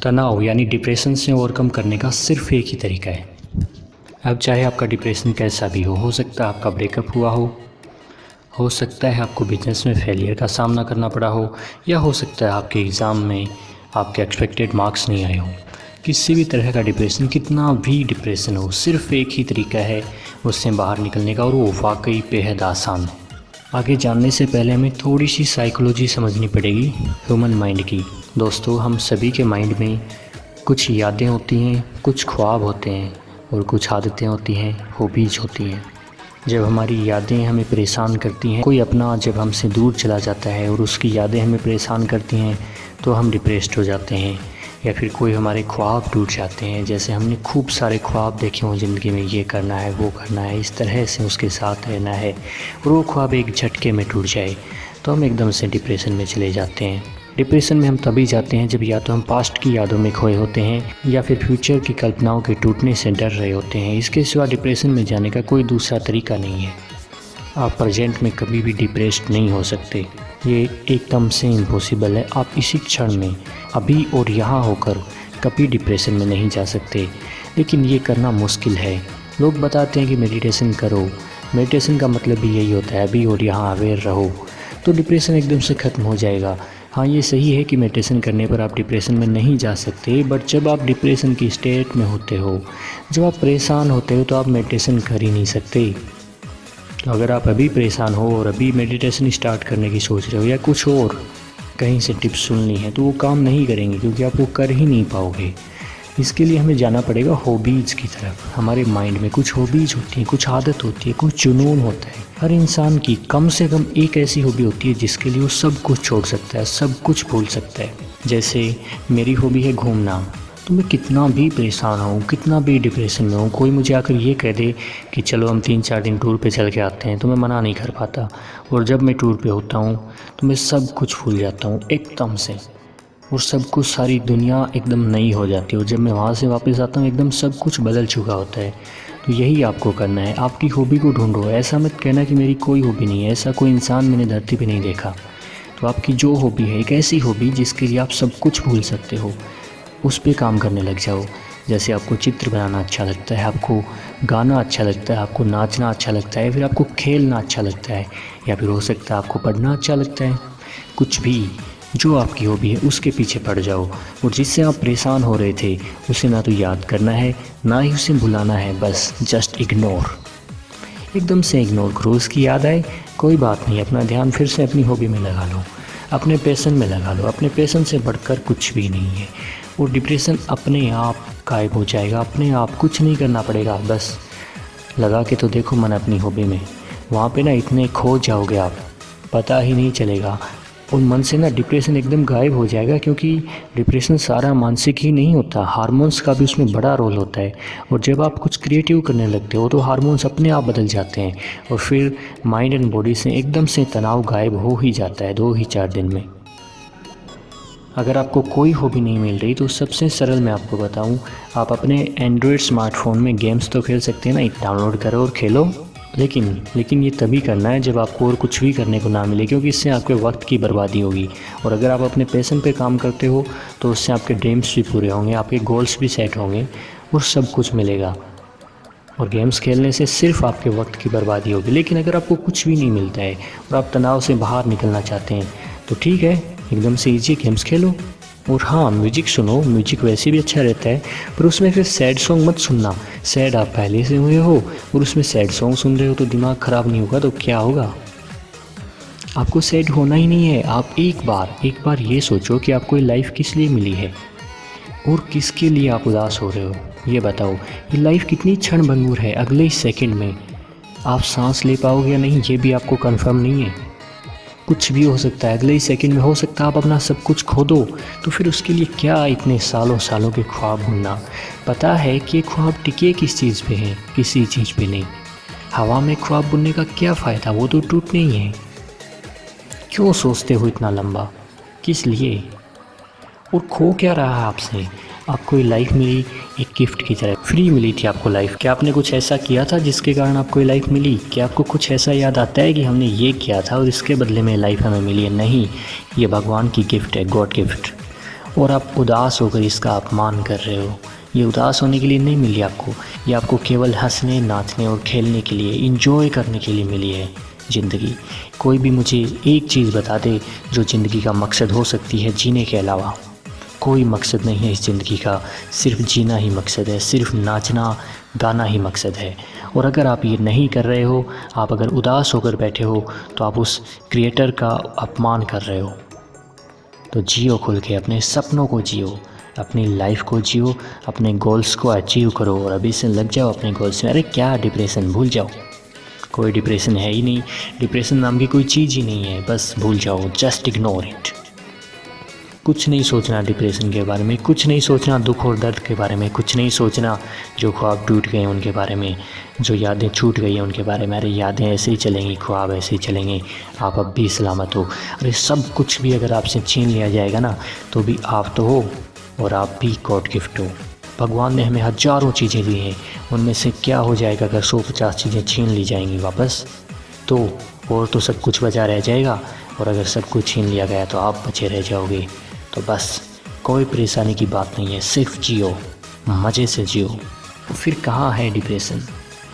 तनाव यानी डिप्रेशन से ओवरकम करने का सिर्फ एक ही तरीका है। अब चाहे आपका डिप्रेशन कैसा भी हो सकता है आपका ब्रेकअप हुआ हो सकता है आपको बिजनेस में फेलियर का सामना करना पड़ा हो, या हो सकता है आपके एग्ज़ाम में आपके एक्सपेक्टेड मार्क्स नहीं आए हों। किसी भी तरह का डिप्रेशन, कितना भी डिप्रेशन हो, सिर्फ एक ही तरीका है उससे बाहर निकलने का, और वो वाकई बेहद आसान है। आगे जानने से पहले हमें थोड़ी सी साइकोलॉजी समझनी पड़ेगी ह्यूमन माइंड की। दोस्तों, हम सभी के माइंड में कुछ यादें होती हैं, कुछ ख्वाब होते हैं और कुछ आदतें होती हैं, हॉबीज होती हैं। जब हमारी यादें हमें परेशान करती हैं, कोई अपना जब हमसे दूर चला जाता है और उसकी यादें हमें परेशान करती हैं, तो हम डिप्रेस्ड हो जाते हैं। या फिर कोई हमारे ख्वाब टूट जाते हैं, जैसे हमने खूब सारे ख्वाब देखे हों ज़िंदगी में, ये करना है, वो करना है, इस तरह से उसके साथ रहना है, और वो ख्वाब एक झटके में टूट जाए, तो हम एकदम से डिप्रेशन में चले जाते हैं। डिप्रेशन में हम तभी जाते हैं जब या तो हम पास्ट की यादों में खोए होते हैं या फिर फ्यूचर की कल्पनाओं के टूटने से डर रहे होते हैं। इसके सिवा डिप्रेशन में जाने का कोई दूसरा तरीका नहीं है। आप प्रेजेंट में कभी भी डिप्रेस्ड नहीं हो सकते, ये एकदम से इम्पॉसिबल है। आप इसी क्षण में अभी और यहाँ होकर कभी डिप्रेशन में नहीं जा सकते, लेकिन ये करना मुश्किल है। लोग बताते हैं कि मेडिटेशन करो, मेडिटेशन का मतलब भी यही होता है अभी और यहाँ अवेयर रहो, तो डिप्रेशन एकदम से ख़त्म हो जाएगा। हाँ, ये सही है कि मेडिटेशन करने पर आप डिप्रेशन में नहीं जा सकते, बट जब आप डिप्रेशन की स्टेट में होते हो, जब आप परेशान होते हो, तो आप मेडिटेशन कर ही नहीं सकते। तो अगर आप अभी परेशान हो और अभी मेडिटेशन स्टार्ट करने की सोच रहे हो, या कुछ और कहीं से टिप्स सुननी है, तो वो काम नहीं करेंगे, क्योंकि आप वो कर ही नहीं पाओगे। इसके लिए हमें जाना पड़ेगा हॉबीज़ की तरफ। हमारे माइंड में कुछ हॉबीज़ होती हैं, कुछ आदत होती है, कुछ जुनून होता है। हर इंसान की कम से कम एक ऐसी हॉबी होती है जिसके लिए वो सब कुछ छोड़ सकता है, सब कुछ भूल सकता है। जैसे मेरी हॉबी है घूमना। तो मैं कितना भी परेशान हूँ, कितना भी डिप्रेशन में हूँ, कोई मुझे आकर ये कह दे कि चलो हम 3-4 दिन टूर पे चल के आते हैं, तो मैं मना नहीं कर पाता। और जब मैं टूर पे होता हूँ तो मैं सब कुछ भूल जाता हूँ एकदम से, और सब कुछ, सारी दुनिया एकदम नई हो जाती है। और जब मैं वहाँ से वापस आता हूँ एकदम सब कुछ बदल चुका होता है। तो यही आपको करना है, आपकी हॉबी को ढूंढो। ऐसा मत कहना कि मेरी कोई हॉबी नहीं है, ऐसा कोई इंसान मैंने धरती पे नहीं देखा। तो आपकी जो हॉबी है, एक ऐसी हॉबी जिसके लिए आप सब कुछ भूल सकते हो, उस पे काम करने लग जाओ। जैसे आपको चित्र बनाना अच्छा लगता है, आपको गाना अच्छा लगता है, आपको नाचना अच्छा लगता है, फिर आपको खेलना अच्छा लगता है, या फिर हो सकता है आपको पढ़ना अच्छा लगता है। कुछ भी जो आपकी हॉबी है उसके पीछे पड़ जाओ, और जिससे आप परेशान हो रहे थे उसे ना तो याद करना है, ना ही उसे भुलाना है, बस जस्ट इग्नोर, एकदम से इग्नोर करो। उसकी याद आए कोई बात नहीं, अपना ध्यान फिर से अपनी हॉबी में लगा लो, अपने पैशन में लगा लो। अपने पैशन से बढ़कर कुछ भी नहीं है, और डिप्रेशन अपने आप गायब हो जाएगा, अपने आप, कुछ नहीं करना पड़ेगा। बस लगा के तो देखो मन अपनी हॉबी में, वहाँ पे ना इतने खो जाओगे आप, पता ही नहीं चलेगा। और मन से ना डिप्रेशन एकदम गायब हो जाएगा, क्योंकि डिप्रेशन सारा मानसिक ही नहीं होता, हार्मोन्स का भी उसमें बड़ा रोल होता है। और जब आप कुछ क्रिएटिव करने लगते हो तो हार्मोन्स अपने आप बदल जाते हैं, और फिर माइंड एंड बॉडी से एकदम से तनाव गायब हो ही जाता है 2 ही 4 दिन में। अगर आपको कोई हॉबी नहीं मिल रही, तो सबसे सरल मैं आपको बताऊं, आप अपने एंड्रॉयड स्मार्टफोन में गेम्स तो खेल सकते हैं ना, डाउनलोड करो और खेलो। लेकिन ये तभी करना है जब आपको और कुछ भी करने को ना मिले, क्योंकि इससे आपके वक्त की बर्बादी होगी। और अगर आप अपने पैशन पे काम करते हो तो उससे आपके ड्रीम्स भी पूरे होंगे, आपके गोल्स भी सेट होंगे, और सब कुछ मिलेगा। और गेम्स खेलने से सिर्फ आपके वक्त की बर्बादी होगी। लेकिन अगर आपको कुछ भी नहीं मिलता है और आप तनाव से बाहर निकलना चाहते हैं, तो ठीक है, एकदम से ईजी गेम्स खेलो। और हाँ, म्यूजिक सुनो, म्यूजिक वैसे भी अच्छा रहता है, पर उसमें फिर सैड सॉन्ग मत सुनना। सैड आप पहले से हुए हो और उसमें सैड सॉन्ग सुन रहे हो, तो दिमाग ख़राब नहीं होगा तो क्या होगा। आपको सैड होना ही नहीं है। आप एक बार ये सोचो कि आपको ये लाइफ किस लिए मिली है और किसके लिए आप उदास हो रहे हो। ये बताओ, ये लाइफ कितनी क्षण भंगुर है, अगले ही सेकंड में आप सांस ले पाओगे या नहीं, ये भी आपको कंफर्म नहीं है। कुछ भी हो सकता है, अगले ही सेकंड में हो सकता है आप अपना सब कुछ खो दो। तो फिर उसके लिए क्या इतने सालों सालों के ख्वाब बुनना। पता है कि ये ख्वाब टिके किस चीज़ पे हैं, किसी चीज़ पे नहीं। हवा में ख्वाब बुनने का क्या फ़ायदा, वो तो टूटने ही है। क्यों सोचते हो इतना लंबा, किस लिए, और खो क्या रहा है आपसे। आपको ये लाइफ मिली एक गिफ्ट की तरह, फ्री मिली थी आपको लाइफ। क्या आपने कुछ ऐसा किया था जिसके कारण आपको ये लाइफ मिली? क्या आपको कुछ ऐसा याद आता है कि हमने ये किया था और इसके बदले में लाइफ हमें मिली है? नहीं, ये भगवान की गिफ्ट है, गॉड गिफ्ट। और आप उदास होकर इसका अपमान कर रहे हो। ये उदास होने के लिए नहीं मिली आपको, ये आपको केवल हंसने, नाचने और खेलने के लिए, इंजॉय करने के लिए मिली है ज़िंदगी। कोई भी मुझे एक चीज़ बता दे जो ज़िंदगी का मकसद हो सकती है जीने के अलावा। कोई मकसद नहीं है इस ज़िंदगी का, सिर्फ जीना ही मकसद है, सिर्फ नाचना गाना ही मकसद है। और अगर आप ये नहीं कर रहे हो, आप अगर उदास होकर बैठे हो, तो आप उस क्रिएटर का अपमान कर रहे हो। तो जियो खुल के, अपने सपनों को जियो, अपनी लाइफ को जियो, अपने गोल्स को अचीव करो और अभी से लग जाओ अपने गोल्स में। अरे क्या डिप्रेशन, भूल जाओ, कोई डिप्रेशन है ही नहीं, डिप्रेशन नाम की कोई चीज़ ही नहीं है, बस भूल जाओ, जस्ट इग्नोर इट। कुछ नहीं सोचना डिप्रेशन के बारे में, कुछ नहीं सोचना दुख और दर्द के बारे में, कुछ नहीं सोचना जो ख्वाब टूट गए उनके बारे में, जो यादें छूट गई हैं उनके बारे में। अरे यादें ऐसे ही चलेंगी, ख्वाब ऐसे ही चलेंगे, आप अब भी सलामत हो। अरे सब कुछ भी अगर आपसे छीन लिया जाएगा ना, तो भी आप तो हो और आप भी गॉड गिफ्ट हो। भगवान ने हमें हज़ारों चीज़ें दी हैं, उनमें से क्या हो जाएगा अगर 150 चीज़ें छीन ली जाएंगी वापस, तो और तो सब कुछ बचा रह जाएगा। और अगर सब कुछ छीन लिया गया तो आप बचे रह जाओगे। तो बस कोई परेशानी की बात नहीं है, सिर्फ जियो, मज़े से जियो। तो फिर कहाँ है डिप्रेशन?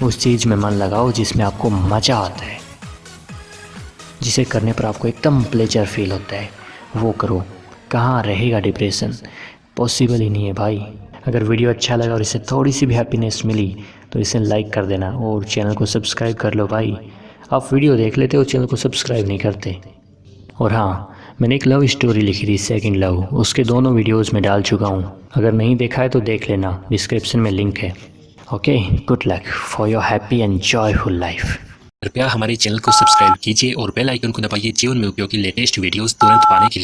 उस चीज़ में मन लगाओ जिसमें आपको मज़ा आता है, जिसे करने पर आपको एकदम प्लेजर फील होता है, वो करो। कहाँ रहेगा डिप्रेशन? पॉसिबल ही नहीं है भाई। अगर वीडियो अच्छा लगा और इससे थोड़ी सी भी हैप्पीनेस मिली तो इसे लाइक कर देना और चैनल को सब्सक्राइब कर लो भाई। आप वीडियो देख लेते हो, चैनल को सब्सक्राइब नहीं करते। और हाँ, मैंने एक लव स्टोरी लिखी थी, सेकंड लव, उसके दोनों वीडियोस में डाल चुका हूँ। अगर नहीं देखा है तो देख लेना, डिस्क्रिप्शन में लिंक है। Okay, good luck for your happy and joyful life. कृपया हमारे चैनल को सब्सक्राइब कीजिए और बेल आइकन को दबाइए जीवन में उपयोगी लेटेस्ट वीडियोस तुरंत पाने के लिए।